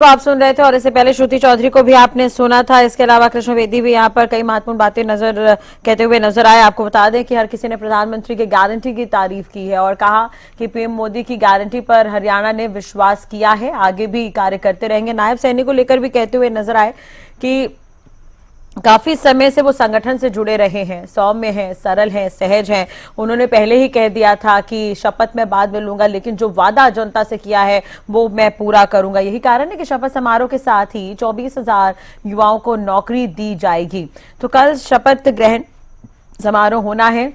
तो आप सुन रहे थे और इससे पहले श्रुति चौधरी को भी आपने सुना था। इसके अलावा कृष्ण बेदी भी यहाँ पर कई महत्वपूर्ण बातें कहते हुए नजर आए। आपको बता दें कि हर किसी ने प्रधानमंत्री की गारंटी की तारीफ की है और कहा कि पीएम मोदी की गारंटी पर हरियाणा ने विश्वास किया है, आगे भी कार्य करते रहेंगे। नायब सैनी को लेकर भी कहते हुए नजर आए कि काफी समय से वो संगठन से जुड़े रहे हैं, सौम्य हैं, सरल हैं, सहज हैं। उन्होंने पहले ही कह दिया था कि शपथ मैं बाद में लूंगा, लेकिन जो वादा जनता से किया है वो मैं पूरा करूंगा। यही कारण है कि शपथ समारोह के साथ ही 24,000 युवाओं को नौकरी दी जाएगी। तो कल शपथ ग्रहण समारोह होना है।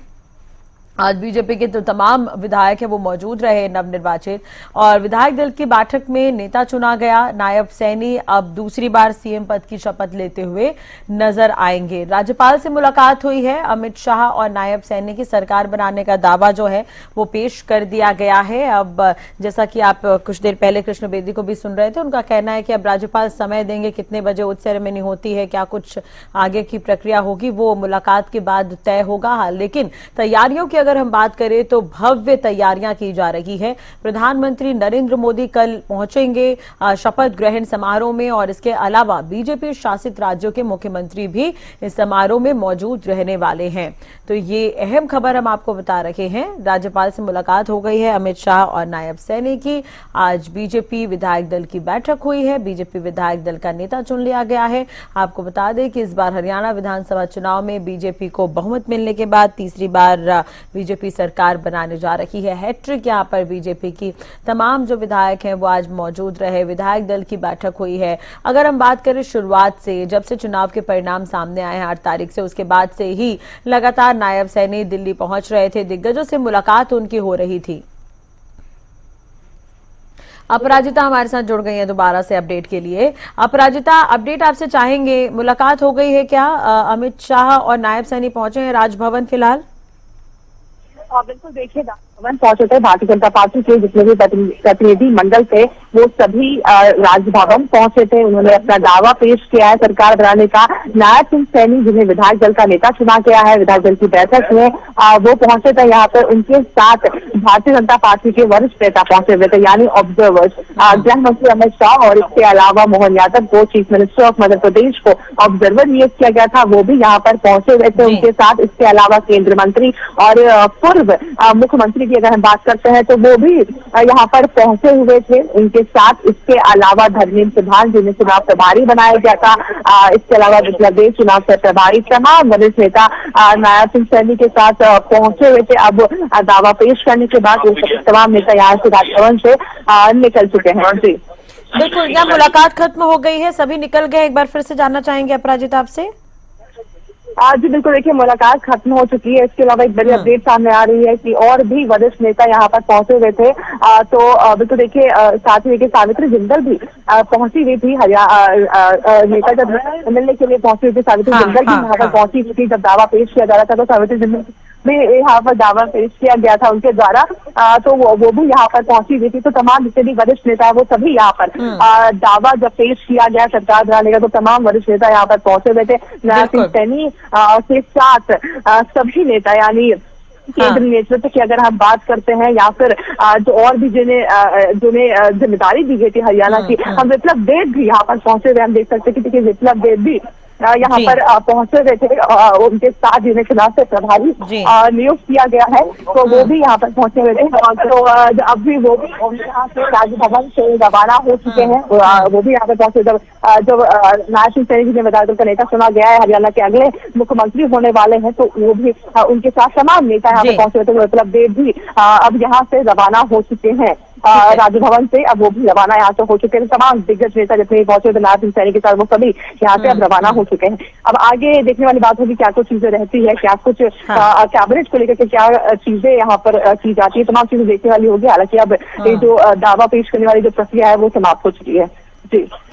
आज बीजेपी के तो तमाम विधायक हैं वो मौजूद रहे, नवनिर्वाचित, और विधायक दल की बैठक में नेता चुना गया। नायब सैनी अब दूसरी बार सीएम पद की शपथ लेते हुए नजर आएंगे। राज्यपाल से मुलाकात हुई है। अमित शाह और नायब सैनी की सरकार बनाने का दावा जो है वो पेश कर दिया गया है। अब जैसा कि आप कुछ देर पहले कृष्ण बेदी को भी सुन रहे थे, उनका कहना है कि अब राज्यपाल समय देंगे, कितने बजे ओथ सेरेमनी होती है, क्या कुछ आगे की प्रक्रिया होगी, वो मुलाकात के बाद तय होगा। लेकिन तैयारियों की अगर हम बात करें तो भव्य तैयारियां की जा रही है। प्रधानमंत्री नरेंद्र मोदी कल पहुंचेंगे शपथ ग्रहण समारोह में, और इसके अलावा बीजेपी शासित राज्यों के मुख्यमंत्री भी इस समारोह में मौजूद रहने वाले हैं। तो ये अहम खबर हम आपको बता रहे हैं। राज्यपाल से मुलाकात हो गई है अमित शाह और नायब सैनी की। आज बीजेपी विधायक दल की बैठक हुई है। बीजेपी विधायक दल का नेता चुन लिया गया है। आपको बता दें कि इस बार हरियाणा विधानसभा चुनाव में बीजेपी को बहुमत मिलने के बाद तीसरी बार बीजेपी सरकार बनाने जा रही है। हैट्रिक यहां पर बीजेपी की। तमाम जो विधायक हैं वो आज मौजूद रहे। विधायक दल की बैठक हुई है। अगर हम बात करें शुरुआत से, जब से चुनाव के परिणाम सामने आए हैं 8 तारीख से, उसके बाद से ही लगातार नायब सैनी दिल्ली पहुंच रहे थे। दिग्गजों से मुलाकात उनकी हो रही थी। अपराजिता हमारे साथ जुड़ गई है दोबारा से अपडेट के लिए। अपराजिता, अपडेट आपसे चाहेंगे, मुलाकात हो गई है क्या? अमित शाह और नायब सैनी पहुंचे हैं राजभवन फिलहाल? बिल्कुल, देखिए राजभवन पहुंचे थे भारतीय जनता पार्टी के जितने भी प्रतिनिधि मंडल थे वो सभी राजभवन पहुंचे थे। उन्होंने अपना दावा पेश किया है सरकार बनाने का। नायब सिंह सैनी, जिन्हें विधायक दल का नेता चुना गया है, विधायक दल की बैठक में वो पहुंचे थे। यहाँ पर उनके साथ भारतीय जनता पार्टी के वरिष्ठ नेता पहुंचे हुए थे, यानी ऑब्जर्वर्स। गृह मंत्री अमित शाह और इसके अलावा मोहन यादव को, chief minister of Madhya Pradesh को ऑब्जर्वर नियुक्त किया गया था, वो भी यहाँ पर पहुंचे हुए थे उनके साथ। इसके अलावा केंद्रीय मंत्री और पूर्व मुख्यमंत्री की अगर हम बात करते हैं तो वो भी यहाँ पर पहुंचे हुए थे उनके साथ। इसके अलावा धर्मेंद्र प्रधान, जिन्हें चुनाव प्रभारी बनाया गया था, इसके अलावा विप्लव देव चुनाव से प्रभारी, तमाम वरिष्ठ नेता नायब सिंह सैनी के साथ पहुंचे हुए थे। अब दावा पेश करने के बाद तमाम नेता यहाँ से राजभवन से निकल चुके हैं। जी बिल्कुल, यहाँ मुलाकात खत्म हो गई है, सभी निकल गए। एक बार फिर से जानना चाहेंगे अपराजिता आपसे। जी बिल्कुल, देखिए मुलाकात खत्म हो चुकी है। इसके अलावा एक बड़ी अपडेट सामने आ रही है कि और भी वरिष्ठ नेता यहाँ पर पहुंचे हुए थे। तो बिल्कुल देखिए, साथ ही देखिए सावित्री जिंदल भी पहुंची हुई थी। नेता जब मिलने के लिए पहुंची हुई थी, सावित्री जिंदल भी यहाँ पर पहुंची हुई थी। जब दावा पेश किया जा रहा था तो सावित्री जिंदल भी यहाँ पर दावा पेश किया गया था उनके द्वारा, तो वो भी यहाँ पर पहुंची हुई थी। तो तमाम जितने भी वरिष्ठ नेता है वो सभी यहाँ पर दावा जब पेश किया गया सरकार बनाने का, तो तमाम वरिष्ठ नेता यहाँ पर पहुंचे हुए थे। नायब सिंह सैनी के साथ सभी नेता, यानी केंद्रीय नेतृत्व की अगर हम बात करते हैं, या फिर जो और भी जिन्हें जिम्मेदारी दी गई थी हरियाणा की, हम विप्लव देव भी यहाँ पर पहुंचे हुए। हम देख सकते हैं कि देखिए विप्लव देव भी यहाँ पर पहुंचे हुए थे। उनके साथ जिन्हें चुनाव से प्रभारी नियुक्त किया गया है, तो वो भी यहाँ पर पहुंचे हुए थे। तो अब भी वो भी यहाँ से राजभवन से रवाना हो चुके हैं। वो भी यहाँ पर पहुंचे। जब नायब सिंह सैनी, जिन्हें विधायक दल का नेता चुना गया है, हरियाणा के अगले मुख्यमंत्री होने वाले हैं, तो वो भी उनके साथ तमाम नेता यहाँ पे पहुंचे हुए थे। विप्लव देव भी अब यहाँ से रवाना हो चुके हैं राजभवन से। अब वो भी रवाना यहाँ से हो चुके हैं। तमाम दिग्गज नेता जितने पहुंचे थे नायब सिंह सैनी के साथ, वो सभी यहाँ से अब रवाना हो चुके हैं। अब आगे देखने वाली बात होगी क्या कुछ चीजें रहती है, क्या कुछ कैबिनेट को लेकर के क्या चीजें यहाँ पर की जाती है, तमाम चीजें देखने वाली होगी। हालांकि अब ये जो दावा पेश करने वाली जो प्रक्रिया है वो समाप्त हो चुकी है।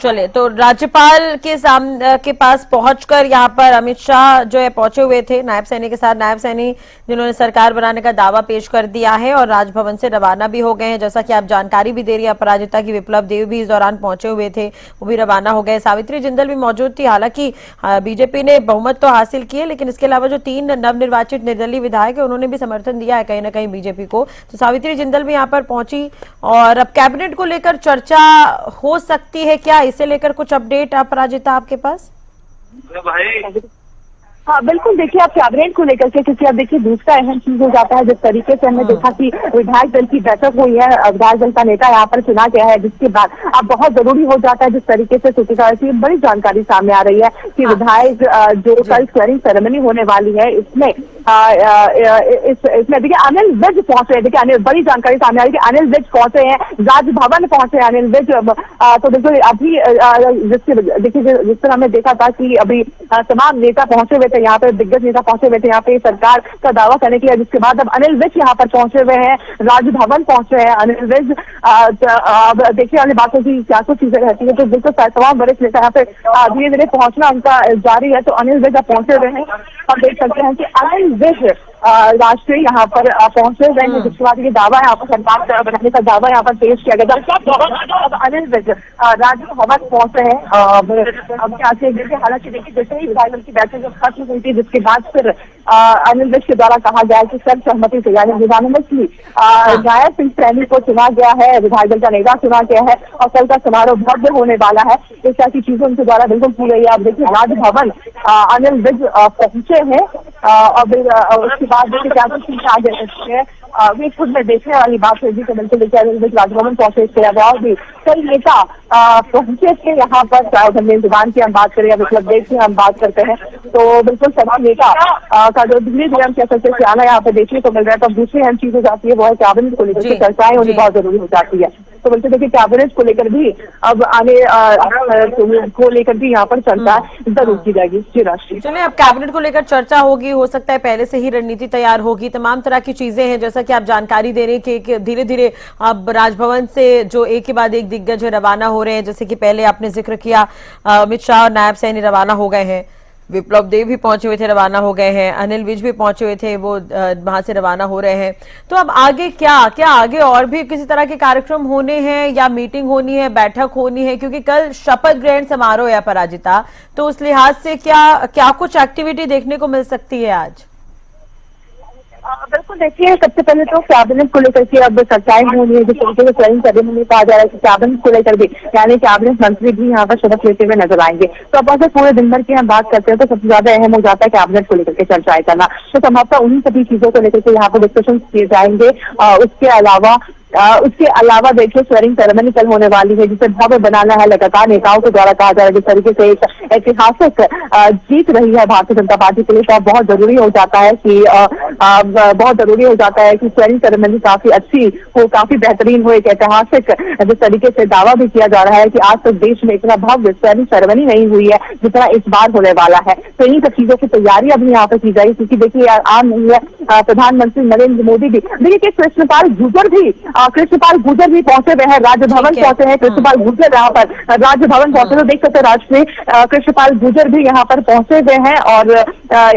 चले तो राज्यपाल के पास पहुंचकर यहाँ पर अमित शाह जो है पहुंचे हुए थे नायब सैनी के साथ। नायब सैनी जिन्होंने सरकार बनाने का दावा पेश कर दिया है और राजभवन से रवाना भी हो गए हैं। जैसा कि आप जानकारी भी दे रही है अपराजिता की, विप्लव देव भी इस दौरान पहुंचे हुए थे, वो भी रवाना हो गए। सावित्री जिंदल भी मौजूद थी। हालांकि बीजेपी ने बहुमत तो हासिल की है, लेकिन इसके अलावा जो 3 नवनिर्वाचित निर्दलीय विधायक है उन्होंने भी समर्थन दिया है कहीं ना कहीं बीजेपी को। तो सावित्री जिंदल भी यहाँ पर पहुंची और अब कैबिनेट को लेकर चर्चा हो सकती की है क्या, इसे लेकर कुछ अपडेट अपराजिता आपके पास? हाँ बिल्कुल, देखिए आप कैबिनेट को लेकर के, क्योंकि अब देखिए दूसरा अहम चीज हो जाता है, जिस तरीके से हमने देखा कि विधायक दल की बैठक हुई है, विधायक दल का नेता यहाँ पर चुना गया है, जिसके बाद अब बहुत जरूरी हो जाता है जिस तरीके से सूचिका की बड़ी जानकारी सामने आ रही है कि विधायक जो कल स्वेरिंग सेरेमनी होने वाली है इसमें इसमें देखिए अनिल विज पहुंचे हैं। देखिए बड़ी जानकारी सामने आ रही है कि अनिल विज पहुंचे हैं, राजभवन पहुंचे हैं अनिल विज। तो बिल्कुल अभी देखिए जिस तरह हमने देखा था कि अभी तमाम नेता पहुंचे हुए थे यहाँ पे, दिग्गज नेता पहुंचे हुए थे यहाँ पे सरकार का दावा करने के लिए, जिसके बाद अब अनिल विज यहाँ पर पहुंचे हुए हैं, राजभवन पहुंचे हैं अनिल विज। अब देखिए वाली बात है कि क्या कुछ चीजें रहती है, तो बिल्कुल तमाम वरिष्ठ नेता यहाँ पे धीरे धीरे पहुंचना उनका जारी है। तो अनिल विज पहुंचे हुए हैं, हम देख सकते हैं कि अनिल विज राष्ट्रीय यहाँ पर पहुंचे हुए हैं, जिसके बाद ये दावा यहाँ पर सरकार बनाने का दावा यहाँ पर पेश किया गया था। अब अनिल विज राजभवन पहुंचे हैं। अब क्या देखिए, हालांकि देखिए जैसे ही विधायक दल की बैठक जब खत्म हुई थी, जिसके बाद फिर अनिल विज के द्वारा कहा गया कि सर्वसहमति से यानी यूनानिमसली नायब सिंह सैनी को चुना गया है, विधायक दल का नेता चुना गया है और कल का समारोह भव्य होने वाला है। इस तरह की चीजें उनके द्वारा बिल्कुल की गई है। अब देखिए राजभवन अनिल विज पहुंचे हैं और उसके बाद देखिए क्या कुछ चीजें आगे है वे खुद में देखने वाली बात होगी। तो बिल्कुल देखिए अनिल विज राजभवन पहुंचे, इसके अलावा और भी कई नेता पहुंचे थे यहाँ पर, चाहे धर्मेंद्र जुबान की हम बात करें या विप्लव देव की हम बात करते हैं, तो बिल्कुल तमाम नेता का जो धीरे धीरे हम कह सकते हैं आना यहाँ पे देखने को मिल रहा है। तो दूसरी अहम चीज हो जाती है वो है कैबिनेट को लेकर के चर्चाएं होनी बहुत जरूरी हो जाती है। तो बिल्कुल देखिए कैबिनेट को लेकर भी अब आने को लेकर भी यहाँ पर चर्चा जरूर की जाएगी। जी राष्ट्रीय, चलिए अब कैबिनेट को लेकर चर्चा होगी, हो सकता है पहले से ही रणनीति तैयार होगी, तमाम तरह की चीजें हैं जैसा कि आप जानकारी दे रहे हैं कि धीरे धीरे अब राजभवन से जो एक के बाद एक दिग्गज रवाना हो रहे हैं, जैसे कि पहले आपने जिक्र किया अमित शाह और नायब सैनी रवाना हो गए हैं, विप्लव देव भी पहुंचे हुए थे रवाना हो गए हैं, अनिल विज भी पहुंचे हुए थे वो वहां से रवाना हो रहे हैं। तो अब आगे क्या आगे और भी किसी तरह के कार्यक्रम होने हैं या मीटिंग होनी है, बैठक होनी है, क्योंकि कल शपथ ग्रहण समारोह है अपराजिता, तो उस लिहाज से क्या कुछ एक्टिविटी देखने को मिल सकती है आज? बिल्कुल देखिए, सबसे पहले तो कैबिनेट को लेकर के अब चर्चाएं होनी है, जिस तरीके से स्वेरिंग सेरेमनी कहा जा रहा है कि कैबिनेट को लेकर भी यानी कैबिनेट मंत्री भी यहाँ पर शपथ लेते हुए नजर आएंगे। तो अब अगर पूरे दिन भर की हम बात करते हैं तो सबसे ज्यादा अहम हो जाता है कैबिनेट को लेकर के चर्चाएं करना। तो संभवतः उन्हीं सभी चीजों को लेकर के यहाँ पर डिस्कशन किए जाएंगे। उसके अलावा देखिए स्वेरिंग सेरेमनी कल होने वाली है, जिसे भव्य बनाना है। लगातार नेताओं के द्वारा कहा जा रहा है जिस तरीके से एक ऐतिहासिक जीत रही है भारतीय जनता पार्टी के लिए, तो बहुत जरूरी हो जाता है कि स्वेरिंग सेरेमनी काफी अच्छी हो, काफी बेहतरीन हो, एक ऐतिहासिक जिस तरीके से दावा भी किया जा रहा है कि आज तक देश में इतना भव्य स्वेरिंग सेरेमनी नहीं हुई है जितना इस बार होने वाला है। तो इन्हीं सब चीजों की तैयारी अभी यहाँ पर की जाएगी, क्योंकि देखिए आम नहीं है। प्रधानमंत्री नरेंद्र मोदी भी देखिए कृष्णपाल गुर्जर भी पहुंचे हुए हैं, राजभवन पहुंचे हैं। कृष्णपाल गुर्जर यहाँ पर राजभवन पहुंचे, तो देख सकते हैं राष्ट्रीय कृष्णपाल गुर्जर भी यहाँ पर पहुंचे हुए हैं और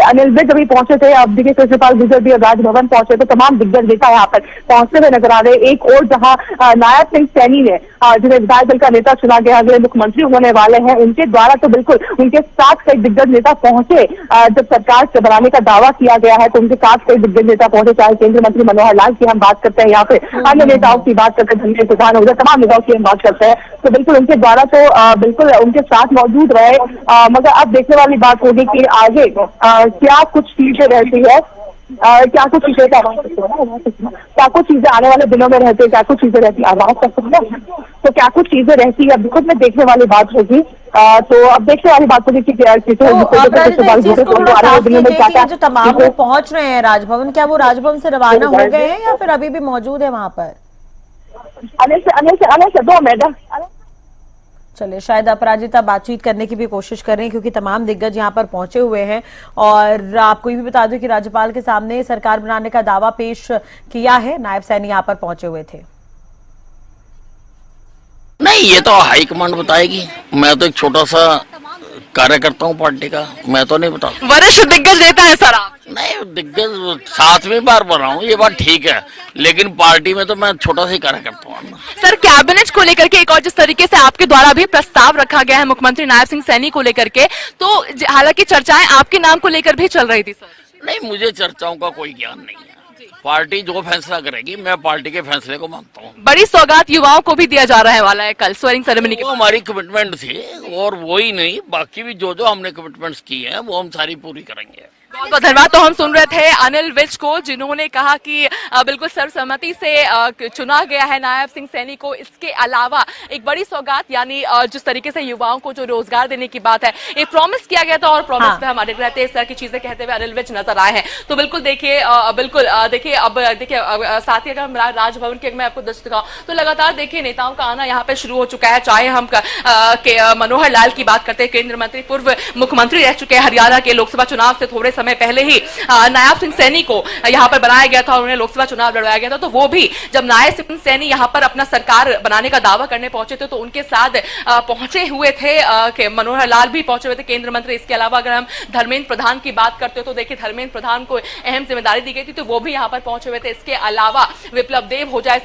अनिल विज भी पहुंचे थे। अब देखिए कृष्णपाल गुर्जर भी राजभवन पहुंचे, तो तमाम दिग्गज नेता यहाँ पर पहुंचते हुए नजर आ रहे। एक और जहाँ नायब सिंह सैनी ने जिन्हें विधायक दल का नेता चुना गया, अगले मुख्यमंत्री होने वाले हैं, उनके द्वारा तो बिल्कुल उनके साथ कई दिग्गज नेता पहुंचे। जब सरकार से बनाने का दावा किया गया है तो उनके साथ कई दिग्गज नेता पहुंचे, चाहे केंद्रीय मंत्री मनोहर लाल की हम बात करते हैं, यहाँ पे अन्य नेताओं की बात करते हैं, धर्मेंद्र प्रधान हो गए, तमाम नेताओं की हम बात करते हैं, तो बिल्कुल उनके द्वारा तो बिल्कुल उनके साथ मौजूद रहे। मगर अब देखने वाली बात होगी कि आगे क्या कुछ चीजें रहती है, क्या कुछ चीजें आने वाले दिनों में रहती है, क्या कुछ चीजें रहती है, आवाज कर सकते हैं, तो क्या कुछ चीजें रहती है बिल्कुल में देखने वाली बात होगी। तो अब देखने वाली बात होगी कि जो तमाम लोग पहुंच रहे हैं राजभवन, क्या वो राजभवन से रवाना हो गए हैं या फिर अभी भी मौजूद है वहां पर? अनिल से 2 मैडम। चलिए शायद अपराजिता बातचीत करने की भी कोशिश कर रही हैं, क्योंकि तमाम दिग्गज यहाँ पर पहुंचे हुए हैं। और आपको ये भी बता दूं कि राज्यपाल के सामने सरकार बनाने का दावा पेश किया है, नायब सैनी यहाँ पर पहुंचे हुए थे। नहीं, ये तो हाईकमांड बताएगी, मैं तो एक छोटा सा कार्यकर्ता हूँ पार्टी का, मैं तो नहीं बता। वरिष्ठ दिग्गज नेता है सर आप? नहीं, दिग्गज 7वीं बार बना हूँ, ये बात ठीक है, लेकिन पार्टी में तो मैं छोटा सा ही कार्यकर्ता हूँ। सर कैबिनेट को लेकर के एक और जिस तरीके से आपके द्वारा भी प्रस्ताव रखा गया है मुख्यमंत्री नायब सिंह सैनी को लेकर के, तो हालांकि चर्चाएं आपके नाम को लेकर भी चल रही थी सर। नहीं, मुझे चर्चाओं का कोई ज्ञान नहीं है। पार्टी जो फैसला करेगी, मैं पार्टी के फैसले को मानता हूँ। बड़ी सौगात युवाओं को भी दिया जा रहा है वाला है कल स्वेरिंग सेरेमनी के वो हमारी कमिटमेंट थी, और वो ही नहीं, बाकी भी जो जो हमने कमिटमेंट्स की हैं वो हम सारी पूरी करेंगे। बहुत बहुत धन्यवाद। तो हम सुन रहे थे अनिल विज को, जिन्होंने कहा कि बिल्कुल सर्वसम्मति से चुना गया है नायब सिंह सैनी को। इसके अलावा एक बड़ी सौगात यानी जिस तरीके से युवाओं को जो रोजगार देने की बात है, एक प्रॉमिस किया गया था और प्रॉमिस पे हम अड़े रहते हैं। इस तरह की चीजें कहते हुए अनिल विज नजर आए हैं। तो बिल्कुल देखिए साथ ही अगर हम राजभवन की मैं आपको दृष्टि दिखाऊं तो लगातार देखिए नेताओं का आना यहाँ पे शुरू हो चुका है। चाहे हम मनोहर लाल की बात करते हैं, केंद्रीय मंत्री, पूर्व मुख्यमंत्री रह चुके हैं। हरियाणा के लोकसभा चुनाव से थोड़े समय पहले ही नायब सिंह सैनी को यहाँ पर बनाया गया था और उन्हें लोकसभा चुनाव लड़वाया गया था। तो वो भी जब नायब सिंह सैनी यहाँ पर अपना सरकार बनाने का दावा करने पहुंचे थे तो उनके साथ पहुंचे हुए थे मनोहर लाल भी पहुंचे हुए थे, केंद्रीय मंत्री। इसके अलावा अगर हम धर्मेंद्र प्रधान की बात करते हो तो देखिए धर्मेंद्र प्रधान को अहम जिम्मेदारी दी गई थी, तो वो भी यहाँ पर पहुंचे हुए थे। इसके अलावा विप्लव देव हो जाए,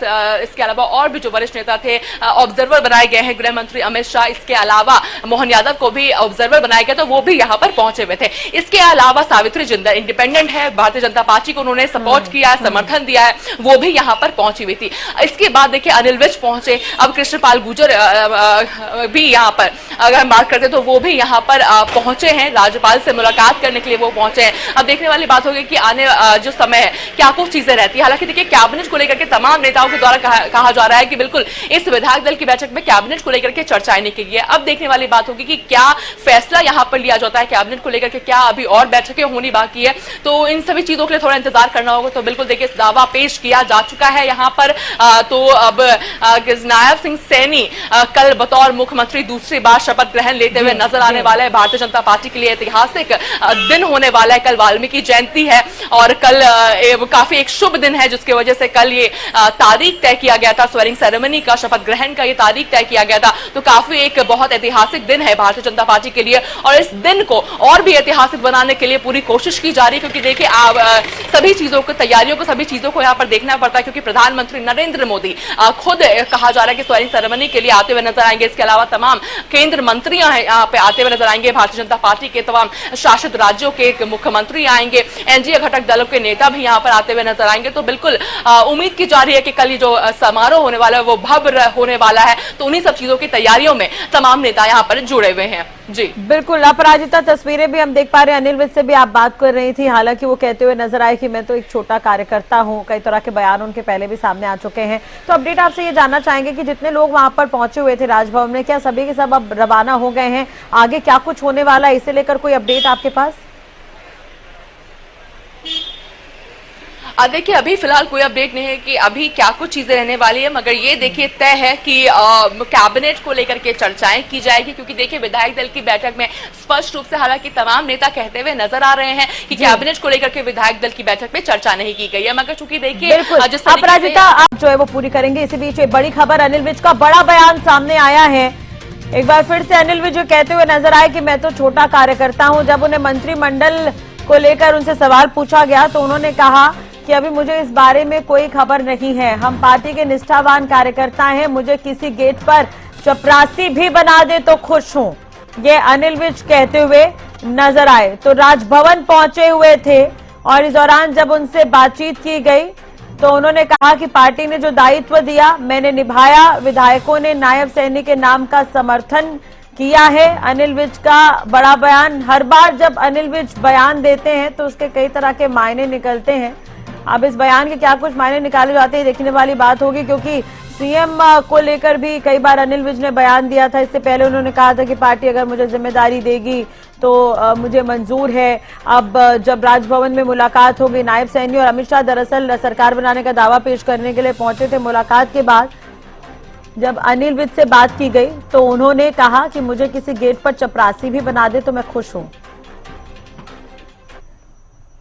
इसके अलावा और भी जो वरिष्ठ नेता थे ऑब्जर्वर बनाए गए हैं, गृह मंत्री अमित शाह, इसके अलावा मोहन यादव को भी ऑब्जर्वर बनाया गया, तो वो भी यहाँ पर पहुंचे हुए थे। इसके अलावा सावित्री जिंदल इंडिपेंडेंट है, भारतीय जनता पार्टी को उन्होंने सपोर्ट किया है, समर्थन दिया है, वो भी यहाँ पर पहुंची हुई थी। इसके बाद देखिए अनिल विज पहुंचे, अब कृष्णपाल गुर्जर भी यहाँ पर अगर हम बात करते तो वो भी यहाँ पर पहुंचे हैं, राज्यपाल से मुलाकात करने के लिए वो पहुंचे हैं। अब देखने वाली बात होगी कि आने जो समय है क्या कुछ चीजें रहती है। हालांकि देखिए कैबिनेट को लेकर के तमाम नेताओं के द्वारा कहा जा रहा है कि बिल्कुल इस विधायक दल की बैठक में कैबिनेट को लेकर के चर्चाएं नहीं की गई है। अब देखने वाली बात होगी कि क्या फैसला यहाँ पर लिया जाता है कैबिनेट को लेकर के, क्या अभी और बैठकें होनी बाकी है, तो इन सभी चीजों के लिए थोड़ा इंतजार करना होगा। तो बिल्कुल देखिए दावा पेश किया जा चुका है यहाँ पर। तो अब नायब सिंह सैनी कल बतौर मुख्यमंत्री दूसरी बार शपथ ग्रहण लेते हुए नजर आने वाला है। भारतीय जनता पार्टी के लिए ऐतिहासिक दिन होने वाला है। कल वाल्मीकि जयंती है और कल काफी एक शुभ दिन है, जिसकी वजह से कल ये तारीख तय किया गया था, स्वेरिंग सेरेमनी का, शपथ ग्रहण का ये तारीख तय किया गया था। तो काफी एक बहुत ऐतिहासिक दिन है भारतीय जनता पार्टी के लिए और इस दिन को और भी ऐतिहासिक बनाने के लिए पूरी कोशिश की जा रही है। क्योंकि देखिए सभी चीजों को, तैयारियों को, सभी चीजों को यहाँ पर देखना पड़ता है, क्योंकि प्रधानमंत्री नरेंद्र मोदी खुद कहा जा रहा है कि स्वेरिंग सेरेमनी के लिए आते हुए नजर आएंगे। इसके अलावा तमाम केंद्र मंत्री यहाँ पे आते हुए नजर आएंगे, भारतीय जनता पार्टी के तमाम शासित राज्यों के मुख्यमंत्री आएंगे, एनडीए घटक दलों के नेता भी यहाँ पर आते हुए नजर आएंगे। तो बिल्कुल उम्मीद की जा रही है कि कल जो समारोह होने वाला है वो भव्य होने वाला है। तो उन्हीं सब चीजों की तैयारियों में तमाम नेता यहाँ पर जुड़े हुए हैं। जी बिल्कुल। अपराजिता, तस्वीरें भी हम देख पा रहे हैं, अनिल विज से भी आप बात कर रही थी, हालांकि वो कहते हुए नजर आए कि मैं तो एक छोटा कार्यकर्ता हूं। कई तरह के बयान उनके पहले भी सामने आ चुके हैं। तो अपडेट आपसे ये जानना चाहेंगे कि जितने लोग वहां पर पहुंचे हुए थे राजभवन में, क्या सभी के सब अब रवाना हो गए हैं? आगे क्या कुछ होने वाला है, इसे लेकर कोई अपडेट आपके पास? देखिए अभी फिलहाल कोई अपडेट नहीं है कि अभी क्या कुछ चीजें रहने वाली है, मगर ये देखिए तय है कि कैबिनेट को लेकर के चर्चाएं की जाएगी। क्योंकि देखिए विधायक दल की बैठक में स्पष्ट रूप से हालांकि तमाम नेता कहते हुए नजर आ रहे हैं कि कैबिनेट को लेकर के विधायक दल की बैठक में चर्चा नहीं की गई है, मगर चूंकि देखिए अपराजिता आप जो है वो पूरी करेंगे। इसी बीच एक बड़ी खबर, अनिल विज का बड़ा बयान सामने आया है। एक बार फिर से अनिल विज कहते हुए नजर आए कि मैं तो छोटा कार्यकर्ता हूं। जब उन्हें मंत्रिमंडल को लेकर उनसे सवाल पूछा गया तो उन्होंने कहा कि अभी मुझे इस बारे में कोई खबर नहीं है, हम पार्टी के निष्ठावान कार्यकर्ता हैं, मुझे किसी गेट पर चपरासी भी बना दे तो खुश हूं, ये अनिल विज कहते हुए नजर आए। तो राजभवन पहुंचे हुए थे और इस दौरान जब उनसे बातचीत की गई तो उन्होंने कहा कि पार्टी ने जो दायित्व दिया मैंने निभाया, विधायकों ने नायब सैनी के नाम का समर्थन किया है। अनिल विज का बड़ा बयान। हर बार जब अनिल विज बयान देते हैं तो उसके कई तरह के मायने निकलते हैं। अब इस बयान के क्या कुछ मायने निकाले जाते हैं देखने वाली बात होगी, क्योंकि सीएम को लेकर भी कई बार अनिल विज ने बयान दिया था। इससे पहले उन्होंने कहा था कि पार्टी अगर मुझे जिम्मेदारी देगी तो मुझे मंजूर है। अब जब राजभवन में मुलाकात होगी, नायब सैनी और अमित शाह दरअसल सरकार बनाने का दावा पेश करने के लिए पहुंचे थे। मुलाकात के बाद जब अनिल विज से बात की गई तो उन्होंने कहा कि मुझे किसी गेट पर चपरासी भी बना दे तो मैं खुश हूं।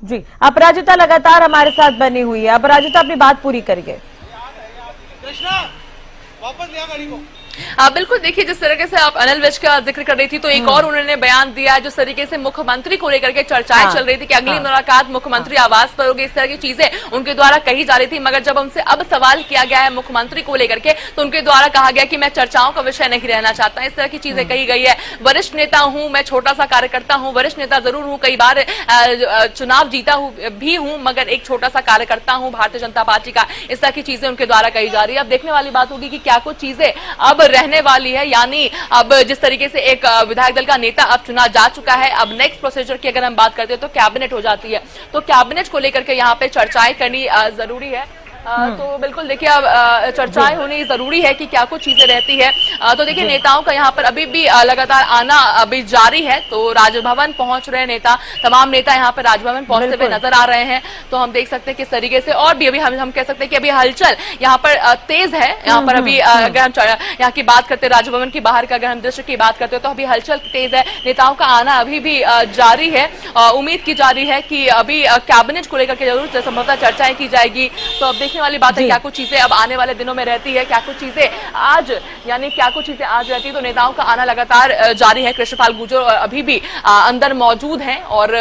जी अपराजिता लगातार हमारे साथ बनी हुई है। अपराजिता अपनी बात पूरी करिए। कृष्णा वापस लिया गाड़ी को। बिल्कुल, देखिए जिस तरीके से आप अनिल विज का जिक्र कर रही थी, तो एक और उन्होंने बयान दिया है जिस तरीके से मुख्यमंत्री को लेकर के चर्चाएं चल रही थी कि अगली मुलाकात मुख्यमंत्री आवास पर होगी, इस तरह की चीजें उनके द्वारा कही जा रही थी। मगर जब उनसे अब सवाल किया गया है मुख्यमंत्री को लेकर के, तो उनके द्वारा कहा गया कि मैं चर्चाओं का विषय नहीं रहना चाहता, इस तरह की चीजें कही गई है। वरिष्ठ नेता हूं, मैं छोटा सा कार्यकर्ता हूं, वरिष्ठ नेता जरूर हूं, कई बार चुनाव जीता भी हूं, मगर एक छोटा सा कार्यकर्ता हूं भारतीय जनता पार्टी का, इस तरह की चीजें उनके द्वारा कही जा रही है। अब देखने वाली बात होगी कि क्या कुछ चीजें अब रहने वाली है, यानी अब जिस तरीके से एक विधायक दल का नेता अब चुना जा चुका है, अब नेक्स्ट प्रोसीजर की अगर हम बात करते हैं तो कैबिनेट हो जाती है, तो कैबिनेट को लेकर के यहाँ पे चर्चाएं करनी जरूरी है। तो बिल्कुल देखिए अब चर्चाएं होनी जरूरी है कि क्या कुछ चीजें रहती है। तो देखिए नेताओं का यहाँ पर अभी भी लगातार आना अभी जारी है, तो राजभवन पहुंच रहे नेता, तमाम नेता यहाँ पर राजभवन पहुंचते हुए नजर आ रहे हैं। तो हम देख सकते हैं किस तरीके से, और भी अभी हम कह सकते हैं कि अभी हलचल यहाँ पर तेज है। यहाँ पर अभी अगर हम यहाँ की बात करते हैं, राजभवन के बाहर का अगर हम दृश्य की बात करते हैं, तो अभी हलचल तेज है, नेताओं का आना अभी भी जारी है। उम्मीद की जा रही है कि अभी कैबिनेट को लेकर के जरूर संभवतः चर्चाएं की जाएगी। तो अब देखने वाली बात है क्या कुछ चीजें अब आने वाले दिनों में रहती है, क्या कुछ चीजें आज, यानी क्या कुछ चीजें आज रहती है। तो नेताओं का आना लगातार जारी है। कृष्णपाल गुर्जर अभी भी अंदर मौजूद हैं और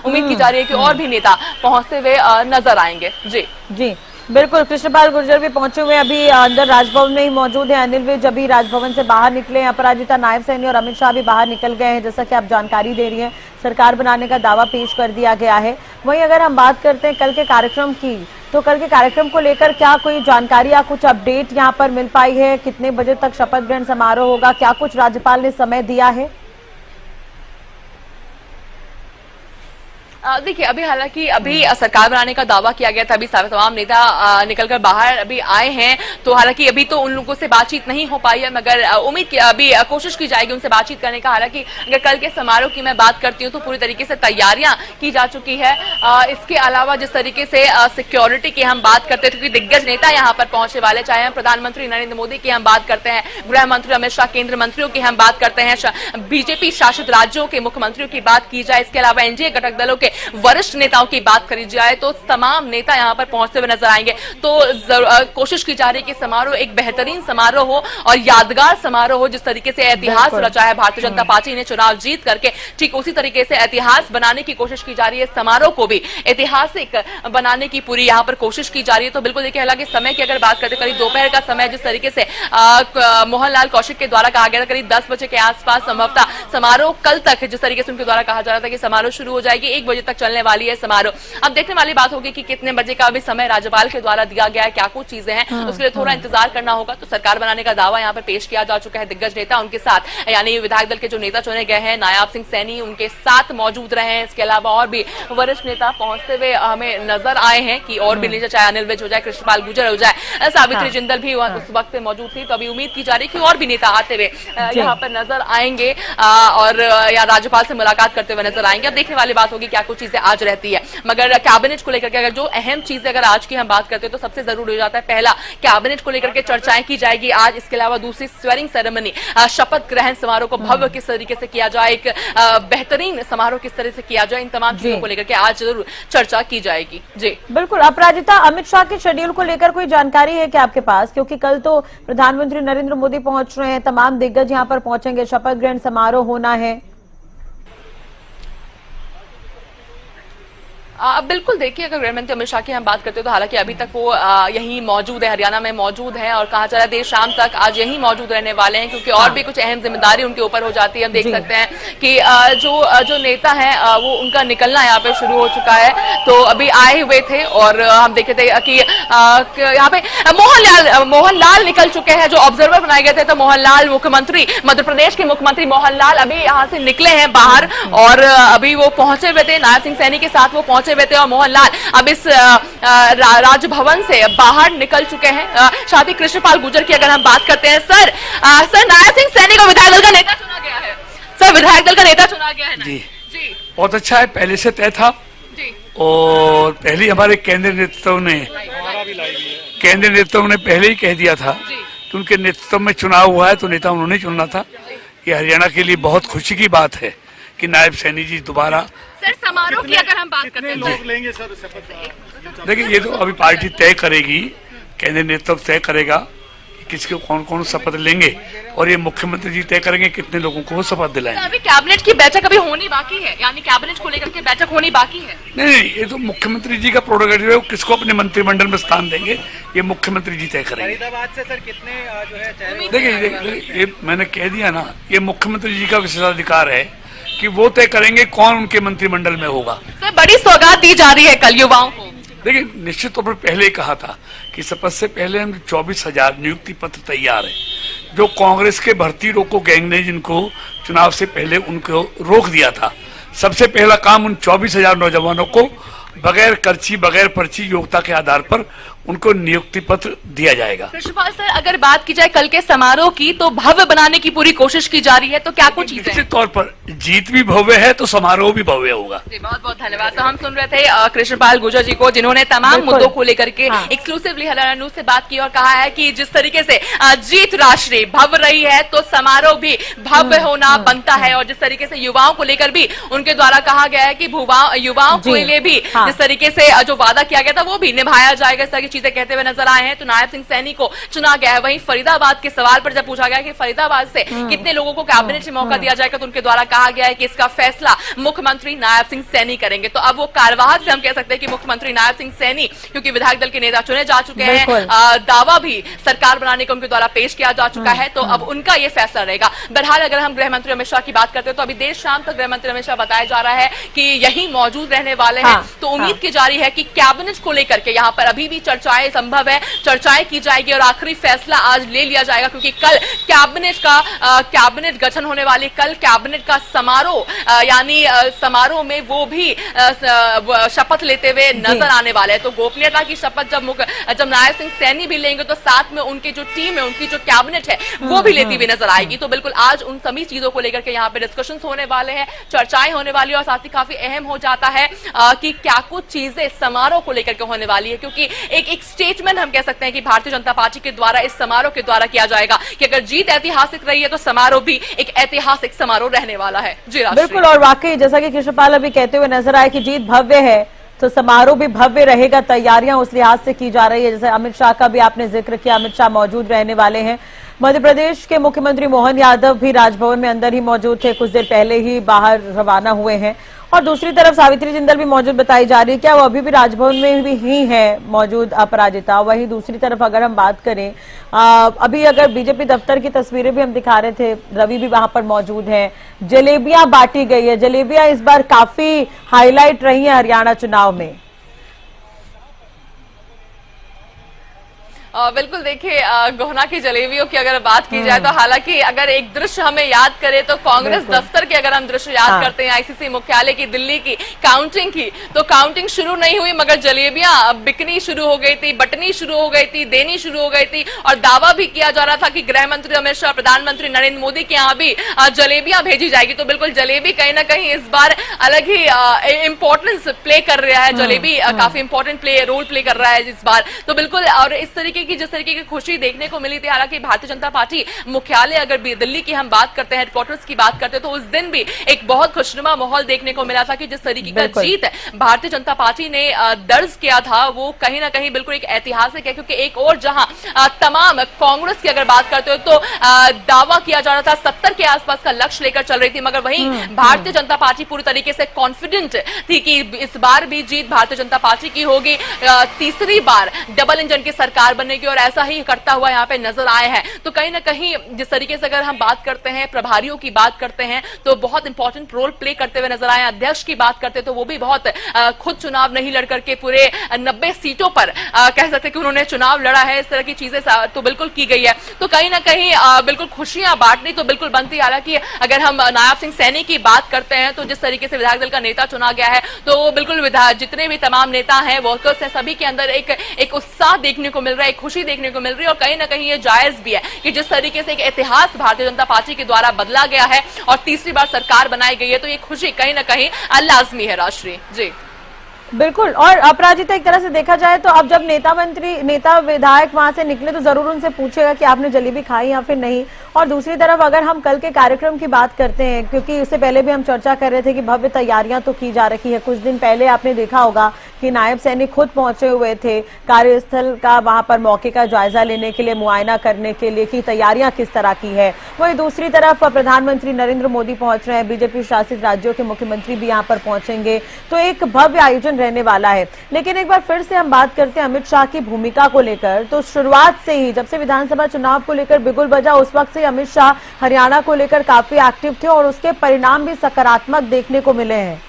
उम्मीद की जा रही है कि और भी नेता पहुंचते हुए नजर आएंगे। जी बिल्कुल, कृष्णपाल गुर्जर भी पहुंचे हुए अभी अंदर राजभवन में ही मौजूद है। अनिल विज अभी राजभवन से बाहर निकले हैं, अपराजिता नायब सैनी और अमित शाह भी बाहर निकल गए हैं। जैसा कि आप जानकारी दे रही हैं, सरकार बनाने का दावा पेश कर दिया गया है। वहीं अगर हम बात करते हैं कल के कार्यक्रम की, तो कल के कार्यक्रम को लेकर क्या कोई जानकारी या कुछ अपडेट यहाँ पर मिल पाई है? कितने बजे तक शपथ ग्रहण समारोह होगा? क्या कुछ राज्यपाल ने समय दिया है? देखिए अभी हालांकि अभी सरकार बनाने का दावा किया गया था, अभी तमाम नेता निकलकर बाहर अभी आए हैं, तो हालांकि अभी तो उन लोगों से बातचीत नहीं हो पाई है, मगर उम्मीद की अभी कोशिश की जाएगी उनसे बातचीत करने का। हालांकि अगर कल के समारोह की मैं बात करती हूँ तो पूरी तरीके से तैयारियां की जा चुकी है। इसके अलावा जिस तरीके से सिक्योरिटी की हम बात करते थे, क्योंकि दिग्गज नेता यहाँ पर पहुंचे वाले, चाहे हम प्रधानमंत्री नरेंद्र मोदी की हम बात करते हैं, गृह मंत्री अमित शाह, केंद्र मंत्रियों की हम बात करते हैं, बीजेपी शासित राज्यों के मुख्यमंत्रियों की बात की जाए, इसके अलावा एनडीए घटक दलों के वरिष्ठ नेताओं की बात करी जाए, तो तमाम नेता यहां पर पहुंचते हुए नजर आएंगे। तो कोशिश की जा रही है कि समारोह एक बेहतरीन समारोह हो और यादगार समारोह हो। जिस तरीके से इतिहास रचा है भारतीय जनता पार्टी ने चुनाव जीत करके, ठीक उसी तरीके से इतिहास बनाने की कोशिश की जा रही है। समारोह को भी ऐतिहासिक बनाने की पूरी यहां पर कोशिश की जा रही है। तो बिल्कुल देखिए, हालांकि समय की अगर बात करते हैं, करीब दोपहर का समय जिस तरीके से मोहनलाल कौशिक के द्वारा कहा गया था, करीब 10 बजे के आसपास संभवतः समारोह कल तक, जिस तरीके से उनके द्वारा कहा जा रहा था कि समारोह शुरू हो जाएगी, 1 बजे तक चलने वाली है समारोह। अब देखने वाली बात होगी कि कितने बजे का भी समय राज्यपाल के द्वारा दिया गया है, क्या कुछ चीजें हैं, उसके लिए थोड़ा इंतजार करना होगा। तो सरकार बनाने का दावा यहाँ पर पेश किया जा चुका है। दिग्गज नेता उनके साथ, यानी विधायक दल के जो नेता चुने गए हैं, नायाब सिंह सैनी उनके साथ मौजूद रहे हैं। इसके अलावा और भी वरिष्ठ नेता पहुंचते हुए हमें नजर आए हैं कि और भी नीचे, चाहे अनिल विज हो जाए, कृष्णपाल गुर्जर हो जाए, सावित्री जिंदल भी उस वक्त मौजूद थी। तो अभी उम्मीद की जा रही है कि और भी नेता आते हुए यहाँ पर नजर आएंगे और या राज्यपाल से मुलाकात करते हुए नजर आएंगे। अब देखने वाली बात होगी क्या कुछ चीजें आज रहती है। मगर कैबिनेट को लेकर के अगर जो अहम चीजें अगर आज की हम बात करते हैं, तो सबसे जरूरी हो जाता है, पहला कैबिनेट को लेकर के चर्चाएं की जाएगी आज। इसके अलावा दूसरी स्वेरिंग सेरेमनी, शपथ ग्रहण समारोह को भव्य किस तरीके से किया जाए, एक बेहतरीन समारोह किस तरह से किया जाए, इन तमाम चीजों को लेकर के आज जरूर चर्चा की जाएगी। जी बिल्कुल। अपराजिता, अमित शाह के शेड्यूल को लेकर कोई जानकारी है क्या आपके पास? क्योंकि कल तो प्रधानमंत्री नरेंद्र मोदी पहुंच रहे हैं, तमाम दिग्गज यहाँ पर पहुंचेंगे, शपथ ग्रहण समारोह होना है। बिल्कुल देखिए, अगर गृहमंत्री अमित शाह की हम बात करते हैं तो हालांकि अभी तक वो यहीं मौजूद है, हरियाणा में मौजूद हैं और कहा जा रहा है देर शाम तक आज यहीं मौजूद रहने वाले हैं, क्योंकि और भी कुछ अहम जिम्मेदारी उनके ऊपर हो जाती है। हम देख सकते हैं कि जो नेता है वो उनका निकलना यहाँ पे शुरू हो चुका है। तो अभी आए हुए थे और हम देखे थे कि यहाँ पे मोहनलाल निकल चुके हैं, जो ऑब्जर्वर बनाए गए थे। तो मोहनलाल, मुख्यमंत्री, मध्य प्रदेश के मुख्यमंत्री मोहनलाल अभी यहाँ से निकले हैं बाहर और अभी वो पहुंचे हुए थे, नायब सिंह सैनी के साथ वो पहुंचे हुए थे और मोहनलाल अब इस राजभवन से बाहर निकल चुके हैं। साथ ही कृष्णपाल गुर्जर की अगर हम बात करते हैं, सर नायब सिंह सैनी को विधायक दल का नेता चुना गया है। सर, विधायक दल का नेता चुना गया है ना? जी, बहुत अच्छा है, पहले से तय था जी। और पहले हमारे केंद्रीय नेतृत्व ने पहले ही कह दिया था कि उनके नेतृत्व में चुनाव हुआ है, तो नेता उन्होंने चुनना था। ये हरियाणा के लिए बहुत खुशी की बात है कि नायब सैनी जी दोबारा। सर, समारोह की अगर हम बात करते हैं, लोग लेंगे सर शपथ? देखिए, ये तो अभी पार्टी तय करेगी, केंद्रीय नेतृत्व तय करेगा किसको कौन कौन शपथ लेंगे और ये मुख्यमंत्री जी तय करेंगे कितने लोगों को शपथ दिलाएंगे। अभी कैबिनेट की बैठक अभी होनी बाकी है, यानी कैबिनेट को लेकर के बैठक होनी बाकी है। नहीं, ये तो मुख्यमंत्री जी का प्रोरोगेटिव है, वो किसको अपने मंत्रिमंडल में स्थान देंगे ये मुख्यमंत्री जी तय करेंगे। फरीदाबाद से सर कितने जो है देखिए ये मैंने कह दिया ना, ये मुख्यमंत्री जी का विशेषाधिकार है कि वो तय करेंगे कौन उनके मंत्रिमंडल में होगा। सर बड़ी सौगात दी जा रही है कल युवाओं को। देखिए निश्चित तौर पर पहले ही कहा था कि शपथ से पहले हम 24,000 नियुक्ति पत्र तैयार है। जो कांग्रेस के भर्ती रोको गैंग ने जिनको चुनाव से पहले उनको रोक दिया था, सबसे पहला काम उन 24,000 नौजवानों को बगैर पर्ची बगैर पर्ची योग्यता के आधार पर उनको नियुक्ति पत्र दिया जाएगा। कृष्णपाल सर, अगर बात की जाए कल के समारोह की तो भव्य बनाने की पूरी कोशिश की जा रही है, तो क्या कुछ चीजें? निश्चित तौर पर जीत भी भव्य है तो समारोह भी भव्य होगा। जी बहुत बहुत धन्यवाद। तो हम सुन रहे थे कृष्णपाल गुर्जर जी को, जिन्होंने तमाम मुद्दों को लेकर के एक्सक्लूसिवली हरियाणा न्यूज से बात की और कहा है कि जिस तरीके से जीत राष्ट्रीय भव्य रही है तो समारोह भी भव्य होना बनता है। और जिस तरीके से युवाओं को लेकर भी उनके द्वारा कहा गया है कि युवाओं के लिए भी जिस तरीके से जो वादा किया गया था वो भी निभाया जाएगा, इस तरह की चीजें कहते हुए नजर आए हैं। तो नायब सिंह सैनी को चुना गया है। वहीं फरीदाबाद के सवाल पर जब पूछा गया कि फरीदाबाद से कितने लोगों को कैबिनेट में मौका दिया जाएगा, तो उनके द्वारा कहा गया है कि इसका फैसला मुख्यमंत्री नायब सिंह सैनी करेंगे। तो अब वो कार्यवाहक से हम कह सकते हैं कि मुख्यमंत्री नायब सिंह सैनी, क्योंकि विधायक दल के नेता चुने जा चुके हैं, दावा भी सरकार बनाने को उनके द्वारा पेश किया जा चुका है, तो अब उनका ये फैसला रहेगा। बहरहाल अगर हम गृह मंत्री अमित शाह की बात करते हैं तो अभी देर शाम तक गृह मंत्री अमित शाह बताया जा रहा है कि यही मौजूद रहने वाले हैं। तो उम्मीद की जा रही है कि कैबिनेट को लेकर के यहाँ पर अभी भी चर्चाएं संभव है, चर्चाएं की जाएगी और आखिरी फैसला आज ले लिया जाएगा, क्योंकि कल कैबिनेट गठन होने वाली, कल कैबिनेट का समारोह यानी समारोह में वो भी शपथ लेते हुए नजर आने वाले हैं। तो गोपनीयता की शपथ जब नायब सिंह सैनी भी लेंगे तो साथ में उनकी जो टीम है, उनकी जो कैबिनेट है वो भी लेती हुई नजर आएगी। तो बिल्कुल आज उन सभी चीजों को लेकर के यहाँ पे डिस्कशंस होने वाले हैं, चर्चाएं होने वाली है और साथ ही काफी अहम हो जाता है कि क्या कुछ चीजें समारोह को लेकर के होने वाली है, क्योंकि एक स्टेटमेंट हम कह सकते हैं कि भारतीय जनता पार्टी के द्वारा इस समारोह के द्वारा किया जाएगा कि अगर जीत ऐतिहासिक रही है तो समारोह भी एक ऐतिहासिक समारोह रहने वाला है। जी बिल्कुल, और वाकई जैसा कि कृष्णपाल अभी कहते हुए नजर आए कि जीत भव्य है तो समारोह भी भव्य रहेगा। तैयारियां उस लिहाज से की जा रही है, जैसे अमित शाह का भी आपने जिक्र किया, अमित शाह मौजूद रहने वाले हैं। मध्य प्रदेश के मुख्यमंत्री मोहन यादव भी राजभवन में अंदर ही मौजूद थे, कुछ देर पहले ही बाहर रवाना हुए हैं। और दूसरी तरफ सावित्री जिंदल भी मौजूद बताई जा रही है, क्या वो अभी भी राजभवन में भी ही है मौजूद अपराजिता? वहीं दूसरी तरफ अगर हम बात करें, अभी अगर बीजेपी दफ्तर की तस्वीरें भी हम दिखा रहे थे, रवि भी वहां पर मौजूद हैं। जलेबियां बांटी गई है, जलेबियां इस बार काफी हाईलाइट रही है हरियाणा चुनाव में। बिल्कुल, देखिए गोहना की जलेबियों की अगर बात की जाए तो हालांकि अगर एक दृश्य हमें याद करें तो कांग्रेस दफ्तर के अगर हम दृश्य याद करते हैं, आईसीसी मुख्यालय की दिल्ली की काउंटिंग की, तो काउंटिंग शुरू नहीं हुई मगर जलेबियां बिकनी शुरू हो गई थी, बटनी शुरू हो गई थी, देनी शुरू हो गई थी। और दावा भी किया जा रहा था कि गृह मंत्री अमित शाह, प्रधानमंत्री नरेंद्र मोदी के यहाँ भी जलेबियां भेजी जाएगी। तो बिल्कुल जलेबी कहीं ना कहीं इस बार अलग ही इंपॉर्टेंस प्ले कर रहा है, जलेबी काफी इंपॉर्टेंट रोल प्ले कर रहा है इस बार। तो बिल्कुल, और इस तरीके की जिस तरीके की खुशी देखने को मिली थी, हालांकि भारतीय जनता पार्टी मुख्यालय अगर दिल्ली की हम बात करते हैं, हेडक्वार्टर्स की बात करते हैं, तो उस दिन भी एक बहुत खुशनुमा माहौल देखने को मिला था कि जिस तरीके का जीत भारतीय जनता पार्टी ने दर्ज किया था वो कहीं ना कहीं बिल्कुल एक ऐतिहासिक है। क्योंकि एक और जहां तमाम कांग्रेस की अगर बात करते हो तो दावा किया जा रहा था 70 के आसपास का लक्ष्य लेकर चल रही थी, मगर वहीं भारतीय जनता पार्टी पूरी तरीके से कॉन्फिडेंट थी कि इस बार भी जीत भारतीय जनता पार्टी की होगी, तीसरी बार डबल इंजन की सरकार बनेगी, और ऐसा ही करता हुआ यहाँ पे नजर आए हैं। तो कहीं ना कहीं जिस तरीके से अगर हम बात करते हैं, प्रभारियों की बात करते हैं, तो बहुत इंपॉर्टेंट रोल प्ले करते हुए नजर आए। अध्यक्ष की बात करते तो वो भी बहुत खुद चुनाव नहीं लड़ करके पूरे 90 सीटों पर कह सकते कि उन्होंने चुनाव लड़ा है, इस तरह की चीजें तो बिल्कुल की गई है। तो कहीं ना कहीं बिल्कुल खुशियां बांटनी तो बिल्कुल बनती। हालांकि अगर हम नायब सिंह सैनी की बात करते हैं तो जिस तरीके से विधायक दल का नेता चुना गया है, तो बिल्कुल जितने भी तमाम नेता हैं, वर्कर्स हैं, सभी के अंदर एक उत्साह देखने को मिल रहा है, एक खुशी देखने को मिल रही है। और कहीं ना कहीं ये जायज भी है कि जिस तरीके से एक इतिहास भारतीय जनता पार्टी के द्वारा बदला गया है और तीसरी बार सरकार बनाई गई है, तो ये खुशी कहीं ना कहीं लाजमी है राष्ट्रीय। जी बिल्कुल, और अपराजिता एक तरह से देखा जाए तो अब जब नेता विधायक वहां से निकले तो जरूर उनसे पूछेगा कि आपने जलेबी खाई या फिर नहीं। और दूसरी तरफ अगर हम कल के कार्यक्रम की बात करते हैं, क्योंकि उससे पहले भी हम चर्चा कर रहे थे कि भव्य तैयारियां तो की जा रखी है, कुछ दिन पहले आपने देखा होगा कि नायब सैनिक खुद पहुंचे हुए थे कार्यस्थल का, वहां पर मौके का जायजा लेने के लिए, मुआयना करने के लिए कि तैयारियां किस तरह की है। वहीं दूसरी तरफ प्रधानमंत्री नरेंद्र मोदी पहुंच रहे हैं, बीजेपी शासित राज्यों के मुख्यमंत्री भी यहां पर पहुंचेंगे, तो एक भव्य आयोजन रहने वाला है। लेकिन एक बार फिर से हम बात करते हैं अमित शाह की भूमिका को लेकर। तो शुरुआत से ही, जब से विधानसभा चुनाव को लेकर बिगुल बजा, उस वक्त से अमित शाह हरियाणा को लेकर काफी एक्टिव थे और उसके परिणाम भी सकारात्मक देखने को मिले हैं।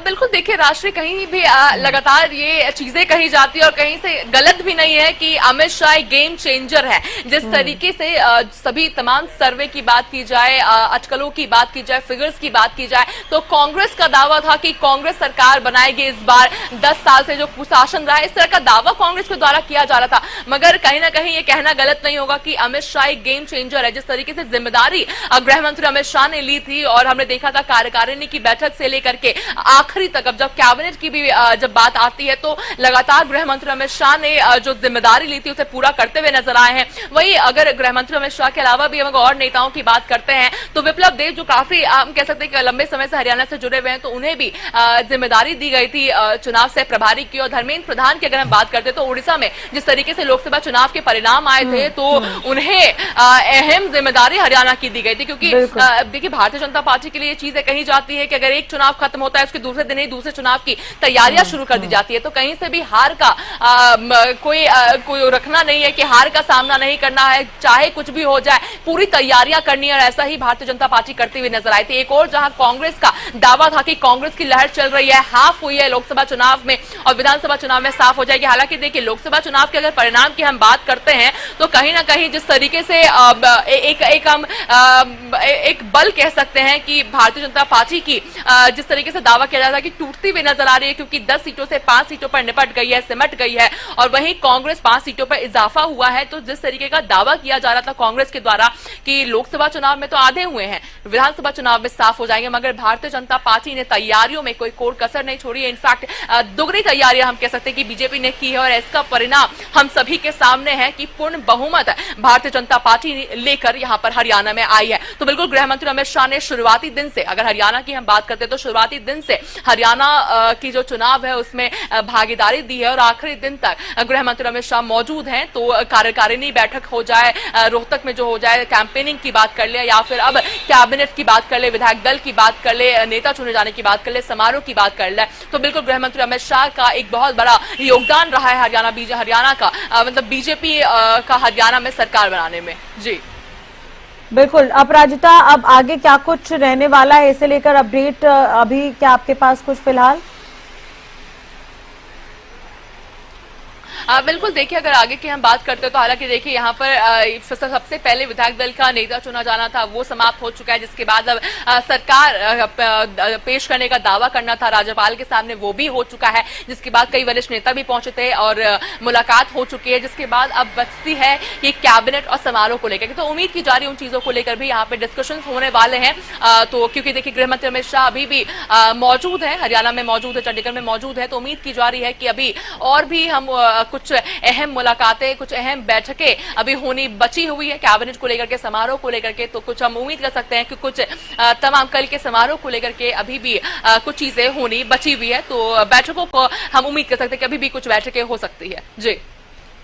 बिल्कुल देखिए राष्ट्रीय कहीं भी लगातार ये चीजें कही जाती है और कहीं से गलत भी नहीं है कि अमित शाह एक गेम चेंजर है। जिस तरीके से सभी तमाम सर्वे की बात की जाए, अटकलों की बात की जाए, फिगर्स की बात की जाए, तो कांग्रेस का दावा था कि कांग्रेस सरकार बनाएगी इस बार। 10 साल से जो कुशासन रहा है, इस तरह का दावा कांग्रेस के द्वारा किया जा रहा था। मगर कहीं ना कहीं ये कहना गलत नहीं होगा कि अमित शाह एक गेम चेंजर है। जिस तरीके से जिम्मेदारी गृह मंत्री अमित शाह ने ली थी और हमने देखा था कार्यकारिणी की बैठक से लेकर के आखिरी तक, अब जब कैबिनेट की भी जब बात आती है तो लगातार गृह मंत्री अमित शाह ने जो जिम्मेदारी ली थी उसे पूरा करते हुए नजर आए हैं। वहीं अगर गृह मंत्री अमित शाह के अलावा भी हम और नेताओं की बात करते हैं तो विप्लव देव, जो काफी हम कह सकते हैं कि लंबे समय से हरियाणा से जुड़े हुए हैं, तो उन्हें भी जिम्मेदारी दी गई थी चुनाव से प्रभारी की। और धर्मेंद्र प्रधान की अगर हम बात करते हैं तो उड़ीसा में जिस तरीके से लोकसभा चुनाव के परिणाम आए थे तो उन्हें अहम जिम्मेदारी हरियाणा की दी गई थी। क्योंकि देखिए भारतीय जनता पार्टी के लिए ये चीजें कही जाती है कि अगर एक चुनाव खत्म होता है उसके दूसरे दिन ही दूसरे चुनाव की तैयारियां शुरू कर दी जाती है। तो कहीं से भी हार का कोई रखना नहीं है कि हार का सामना नहीं करना है, चाहे कुछ भी हो जाए, पूरी तैयारियां करनी है। और ऐसा ही भारतीय जनता पार्टी करती हुई नजर आई थी। एक और जहां कांग्रेस का दावा था कि कांग्रेस की लहर चल रही है, हाफ हुई है लोकसभा चुनाव में और विधानसभा चुनाव में साफ हो जाएगी। हालांकि देखिए लोकसभा चुनाव के अगर परिणाम की हम बात करते हैं तो कहीं ना कहीं जिस तरीके से एक बल कह सकते हैं कि भारतीय जनता पार्टी की जिस तरीके से दावा किया जाता है कि टूटती हुई नजर आ रही है, क्योंकि 10 सीटों से 5 सीटों पर निपट गई है, सिमट गई है। और वहीं कांग्रेस 5 सीटों पर इजाफा हुआ है। तो जिस तरीके का दावा किया जा रहा था कांग्रेस के द्वारा कि लोकसभा चुनाव में तो आधे हुए हैं, विधानसभा चुनाव में साफ हो जाएंगे, मगर भारतीय जनता पार्टी ने तैयारियों में कोई कोर कसर नहीं छोड़ी है। इनफैक्ट दुगनी तैयारियां हम कह सकते हैं कि बीजेपी ने की है और इसका परिणाम हम सभी के सामने है कि पूर्ण बहुमत भारतीय जनता पार्टी लेकर यहां पर हरियाणा में आई है। तो बिल्कुल गृह मंत्री अमित शाह ने शुरुआती दिन से, अगर हरियाणा की हम बात करते हैं तो शुरुआती दिन से हरियाणा की जो चुनाव है उसमें भागीदारी दी है और आखिरी दिन तक गृह मंत्री अमित शाह मौजूद हैं। तो कार्यकारिणी बैठक हो जाए, रोहतक में जो हो जाए, कैंपेनिंग की बात कर ले या फिर अब कैबिनेट की बात कर ले, विधायक दल की बात कर ले, नेता चुने जाने की बात कर ले, समारोह की बात कर ले, तो बिल्कुल गृह मंत्री अमित शाह का एक बहुत बड़ा योगदान रहा है हरियाणा का मतलब बीजेपी का हरियाणा में सरकार बनाने में। जी बिल्कुल। अपराजिता, अब आगे क्या कुछ रहने वाला है, इसे लेकर अपडेट अभी क्या आपके पास कुछ फिलहाल? बिल्कुल देखिए अगर आगे की हम बात करते हैं तो हालांकि देखिए यहाँ पर सबसे पहले विधायक दल का नेता चुना जाना था वो समाप्त हो चुका है, जिसके बाद अब सरकार पेश करने का दावा करना था राज्यपाल के सामने, वो भी हो चुका है। जिसके बाद कई वरिष्ठ नेता भी पहुंचे थे और मुलाकात हो चुकी है। जिसके बाद अब बचती है कि कैबिनेट और समारोह को लेकर, तो उम्मीद की जा रही है उन चीजों को लेकर भी यहाँ पे डिस्कशन होने वाले हैं। तो क्योंकि देखिए गृह मंत्री अमित शाह अभी भी मौजूद है, हरियाणा में मौजूद है, चंडीगढ़ में मौजूद है, तो उम्मीद की जा रही है कि अभी और भी हम कुछ अहम मुलाकातें, कुछ अहम बैठकें अभी होनी बची हुई है कैबिनेट को लेकर के, समारोह को लेकर के। तो कुछ हम उम्मीद कर सकते हैं कि कुछ तमाम कल के समारोह को लेकर के अभी भी कुछ चीजें होनी बची हुई है। तो बैठकों को हम उम्मीद कर सकते हैं कि अभी भी कुछ बैठकें हो सकती है। जी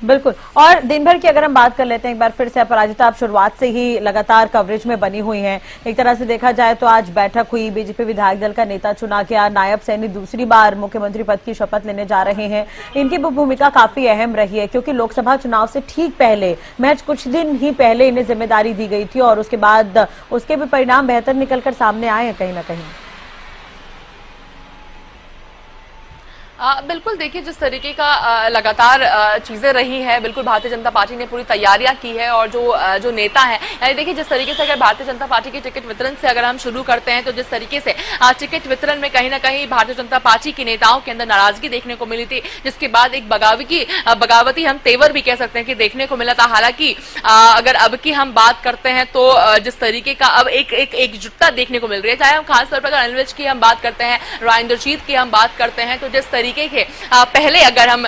बिल्कुल। और दिन भर की अगर हम बात कर लेते हैं एक बार फिर से, अपराजिता आप शुरुआत से ही लगातार कवरेज में बनी हुई हैं। एक तरह से देखा जाए तो आज बैठक हुई, बीजेपी विधायक दल का नेता चुना गया, नायब सैनिक दूसरी बार मुख्यमंत्री पद की शपथ लेने जा रहे हैं। इनकी भूमिका काफी अहम रही है क्योंकि लोकसभा चुनाव से ठीक पहले, मैच कुछ दिन ही पहले इन्हें जिम्मेदारी दी गई थी और उसके बाद उसके भी परिणाम बेहतर निकलकर सामने आए हैं कहीं ना कहीं। बिल्कुल देखिए जिस तरीके का लगातार चीजें रही हैं, बिल्कुल भारतीय जनता पार्टी ने पूरी तैयारियां की है। और जो नेता हैं, यानी देखिए जिस तरीके से अगर भारतीय जनता पार्टी के टिकट वितरण से अगर हम शुरू करते हैं तो जिस तरीके से टिकट वितरण में कहीं ना कहीं भारतीय जनता पार्टी के नेताओं के अंदर नाराजगी देखने को मिली थी, जिसके बाद एक बगावती हम तेवर भी कह सकते हैं कि देखने को मिला था। हालांकि अगर अब की हम बात करते हैं तो जिस तरीके का अब एकजुटता देखने को मिल रही है, चाहे हम खासतौर पर अगर अनिल विज की हम बात करते हैं, राजेंद्र जीत की हम बात करते हैं, तो जिस तरीके तरीके के पहले अगर हम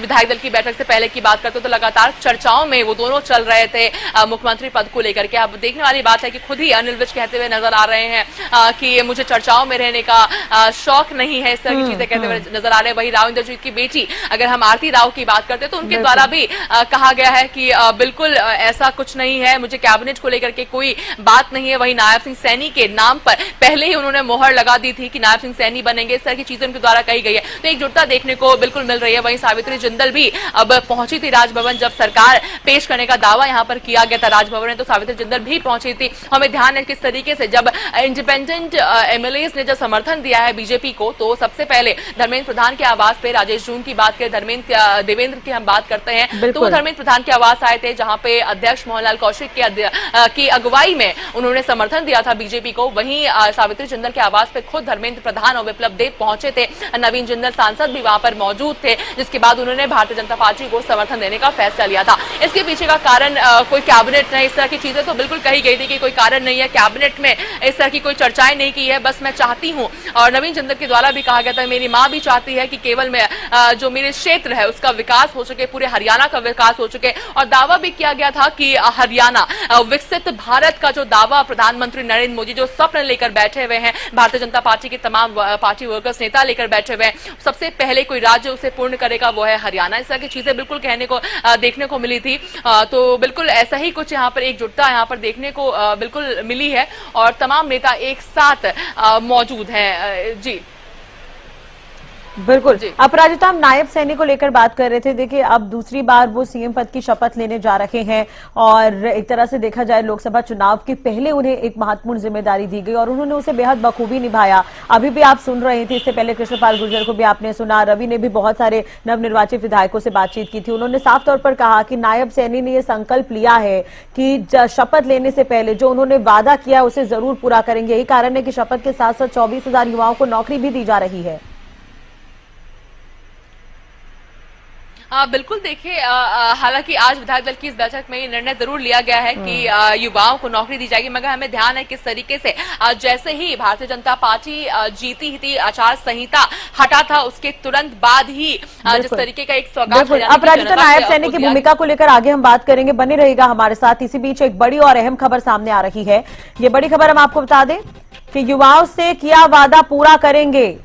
विधायक दल की बैठक से पहले की बात करते तो लगातार चर्चाओं में वो दोनों चल रहे थे मुख्यमंत्री पद को लेकर के। अब देखने वाली बात है कि खुद ही अनिल विज कहते हुए नजर आ रहे हैं कि मुझे चर्चाओं में रहने का शौक नहीं है, इस तरह की चीजें कहते हुए नजर आ रहे हैं। वही राव इंद्रजीत की बेटी अगर हम आरती राव की बात करते तो उनके द्वारा भी कहा गया है कि बिल्कुल ऐसा कुछ नहीं है, मुझे कैबिनेट को लेकर के कोई बात नहीं है। वही नायब सिंह सैनी के नाम पर पहले ही उन्होंने मोहर लगा दी थी कि नायब सिंह सैनी बनेंगे, इस तरह की चीजें उनके द्वारा कही गई है। तो एकजुटता देखने को बिल्कुल मिल रही है। वहीं सावित्री जिंदल भी अब पहुंची थी राजभवन, जब सरकार पेश करने का दावा यहां पर किया गया था राजभवन में, तो सावित्री जिंदल भी पहुंची थी। हमें ध्यान है किस तरीके से जब इंडिपेंडेंट एमएलए ने जब समर्थन दिया है बीजेपी को, तो सबसे पहले धर्मेंद्र प्रधान के आवास पे राजेश जून की बात करें, देवेंद्र की हम बात करते हैं तो धर्मेंद्र प्रधान के आवास आए थे, जहां पे अध्यक्ष मोहनलाल कौशिक की अगुवाई में उन्होंने समर्थन दिया था बीजेपी को। वहीं सावित्री जिंदल के आवास पे खुद धर्मेंद्र प्रधान और विप्लव देव पहुंचे थे, नवीन जिंदल सांसद भी वहां पर मौजूद थे, जिसके बाद उन्होंने भारतीय जनता पार्टी को समर्थन देने का फैसला लिया था। इसके पीछे का कारण कोई कैबिनेट नहीं, इस तरह की चीजें तो बिल्कुल कही गई थी कि कोई कारण नहीं है, कैबिनेट में इस तरह की कोई चर्चाएं नहीं की है, बस मैं चाहती हूं, और नवीन जिंदल के द्वारा भी कहा गया था मेरी मां भी चाहती है कि केवल मैं जो मेरे क्षेत्र है उसका विकास हो सके, पूरे हरियाणा का विकास हो चुके, और दावा भी किया गया था कि हरियाणा विकसित भारत का जो दावा प्रधानमंत्री नरेंद्र मोदी जो स्वप्न लेकर बैठे हुए हैं, भारतीय जनता पार्टी के तमाम पार्टी वर्कर्स नेता लेकर बैठे हुए हैं, सबसे पहले कोई राज्य उसे पूर्ण करेगा वो है हरियाणा। इस तरह की चीजें बिल्कुल कहने को देखने को मिली थी। तो बिल्कुल ऐसा ही कुछ यहाँ पर एकजुटता यहाँ पर देखने को बिल्कुल मिली है और तमाम नेता एक साथ मौजूद हैं। जी बिल्कुल। अपराजिता, हम नायब सैनी को लेकर बात कर रहे थे। देखिए, अब दूसरी बार वो सीएम पद की शपथ लेने जा रहे हैं और एक तरह से देखा जाए लोकसभा चुनाव के पहले उन्हें एक महत्वपूर्ण जिम्मेदारी दी गई और उन्होंने उसे बेहद बखूबी निभाया। अभी भी आप सुन रहे थे, इससे पहले कृष्णपाल गुर्जर को भी आपने सुना, रवि ने भी बहुत सारे नवनिर्वाचित विधायकों से बातचीत की थी। उन्होंने साफ तौर पर कहा कि नायब सैनी ने यह संकल्प लिया है कि शपथ लेने से पहले जो उन्होंने वादा किया उसे जरूर पूरा करेंगे। यही कारण है कि शपथ के साथ साथ 24,000 युवाओं को नौकरी भी दी जा रही है। बिल्कुल। देखिए, हालांकि आज विधायक दल की इस बैठक में ये निर्णय जरूर लिया गया है कि युवाओं को नौकरी दी जाएगी, मगर हमें ध्यान है किस तरीके से जैसे ही भारतीय जनता पार्टी जीती थी, आचार संहिता हटा था, उसके तुरंत बाद ही जिस तरीके का एक सौगात अपराजिता, नायब सैनी की भूमिका को लेकर आगे हम बात करेंगे, बने रहेगा हमारे साथ। इसी बीच एक बड़ी और अहम खबर सामने आ रही है। ये बड़ी खबर हम आपको बता दें कि युवाओं से किया वादा पूरा करेंगे,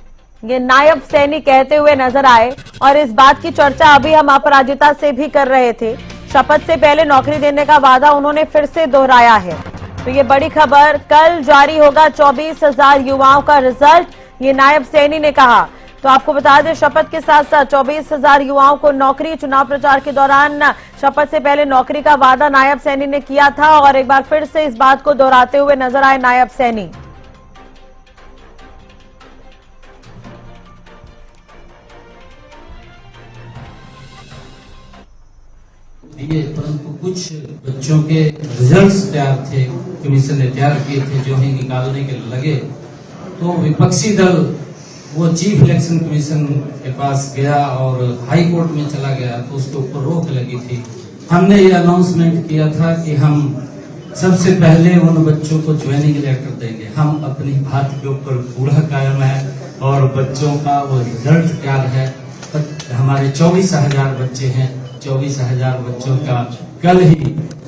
ये नायब सैनी कहते हुए नजर आए और इस बात की चर्चा अभी हम अपराजिता से भी कर रहे थे। शपथ से पहले नौकरी देने का वादा उन्होंने फिर से दोहराया है। तो ये बड़ी खबर, कल जारी होगा 24,000 युवाओं का रिजल्ट, ये नायब सैनी ने कहा। तो आपको बता दें, शपथ के साथ साथ 24,000 युवाओं को नौकरी। चुनाव प्रचार के दौरान शपथ से पहले नौकरी का वादा नायब सैनी ने किया था और एक बार फिर से इस बात को दोहराते हुए नजर आए नायब सैनी। परंतु कुछ बच्चों के रिजल्ट्स तैयार थे, कमीशन ने तैयार किए थे, जो ही निकालने के लगे तो विपक्षी दल वो चीफ इलेक्शन कमीशन के पास गया और हाई कोर्ट में चला गया, तो उसके ऊपर रोक लगी थी। हमने ये अनाउंसमेंट किया था कि हम सबसे पहले उन बच्चों को ज्वाइनिंग लेटर देंगे। हम अपनी बात के ऊपर पूरा कायम है और बच्चों का वो रिजल्ट तैयार है। हमारे 24,000 बच्चे हैं, 24,000 बच्चों का कल ही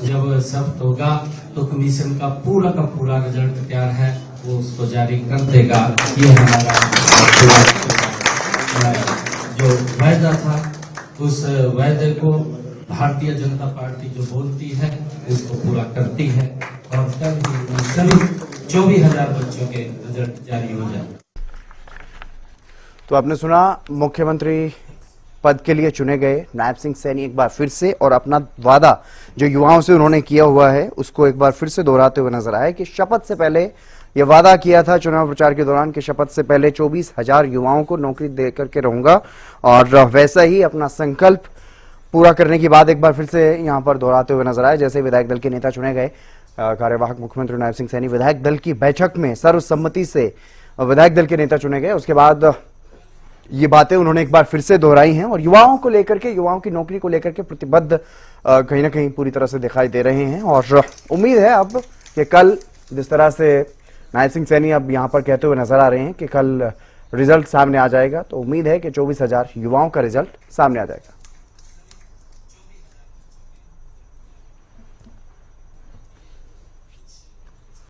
जब सब होगा तो कमीशन का पूरा रिजल्ट तैयार है, वो उसको जारी कर देगा। ये हमारा जो वायदा था, उस वायदे को भारतीय जनता पार्टी जो बोलती है उसको पूरा करती है और कल ही सभी 24,000 बच्चों के रिजल्ट जारी हो जाए। तो आपने सुना, मुख्यमंत्री पद के लिए चुने गए नायब सिंह सैनी एक बार फिर से और अपना वादा जो युवाओं से उन्होंने किया हुआ है उसको एक बार फिर से दोहराते हुए नजर आए कि शपथ से पहले ये वादा किया था चुनाव प्रचार के दौरान कि शपथ से पहले 24,000 युवाओं को नौकरी दे करके रहूंगा, और वैसा ही अपना संकल्प पूरा करने की बात एक बार फिर से यहां पर दोहराते हुए नजर आए। जैसे विधायक दल के नेता चुने गए, कार्यवाहक मुख्यमंत्री नायब सिंह सैनी विधायक दल की बैठक में सर्वसम्मति से विधायक दल के नेता चुने गए, उसके बाद ये बातें उन्होंने एक बार फिर से दोहराई हैं और युवाओं को लेकर के, युवाओं की नौकरी को लेकर के प्रतिबद्ध कहीं ना कहीं पूरी तरह से दिखाई दे रहे हैं। और उम्मीद है अब कि कल जिस तरह से नायब सिंह सैनी अब यहां पर कहते हुए नजर आ रहे हैं कि कल रिजल्ट सामने आ जाएगा तो उम्मीद है कि 24,000 युवाओं का रिजल्ट सामने आ जाएगा।